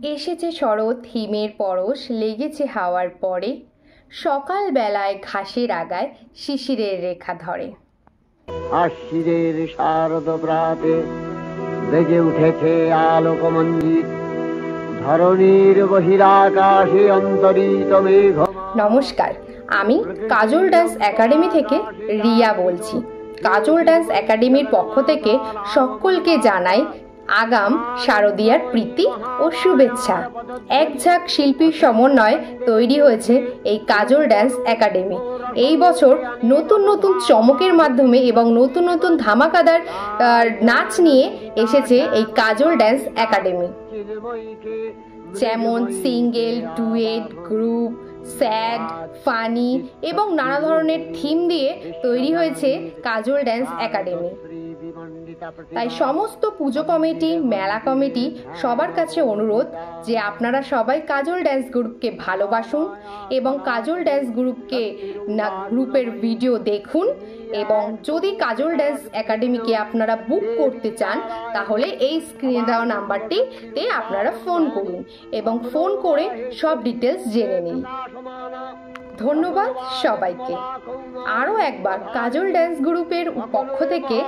এসেছে শরৎ, হিমের পরশ লেগেছে হাওয়ার পরে, সকাল বেলায় ঘাসের আগায় শিশিরের রেখা ধরে। আশ্বিরের শারদ প্রাতে বেজে উঠেছে আলোকমঞ্জিত, ধরণীর বহিরাকাশে অন্তরিত মেঘ। নমস্কার, আমি কাজল ডান্স একাডেমি থেকে রিয়া বলছি। কাজল ডান্স একাডেমির পক্ষ থেকে সকলকে জানাই আগাম শারদীয়ার প্রীতি ও শুভেচ্ছা। এক ঝাঁক শিল্পীর সমন্বয়ে তৈরি হয়েছে এই কাজল ডান্স একাডেমি। এই বছর নতুন নতুন চমকের মাধ্যমে এবং নতুন নতুন ধামাকাদার নাচ নিয়ে এসেছে এই কাজল ডান্স একাডেমি, যেমন single, duet, group, sad, funny এবং নানা ধরনের থিম দিয়ে তৈরি হয়েছে কাজল ডান্স একাডেমি। তাই সমস্ত পুজো কমিটি, মেলা কমিটি সবার কাছে অনুরোধ যে আপনারা সবাই কাজল ডান্স গ্রুপকে ভালোবাসুন এবং কাজল ডান্স গ্রুপের ভিডিও দেখুন। এবং যদি কাজল ডান্স একাডেমিকে আপনারা বুক করতে চান তাহলে এই স্ক্রিনে দেওয়া নাম্বারটিতে আপনারা ফোন করুন এবং ফোন করে সব ডিটেলস জেনে নিন। ধন্যবাদ সবাইকে। আরও একবার কাজল ডান্স গ্রুপের পক্ষ থেকে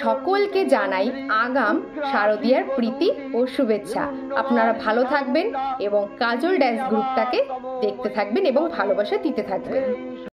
সকলকে জানাই আগাম শারদীয়ার প্রীতি ও শুভেচ্ছা। আপনারা ভালো থাকবেন এবং কাজল ডান্স গ্রুপটাকে দেখতে থাকবেন এবং ভালোবাসা দিতে থাকবেন।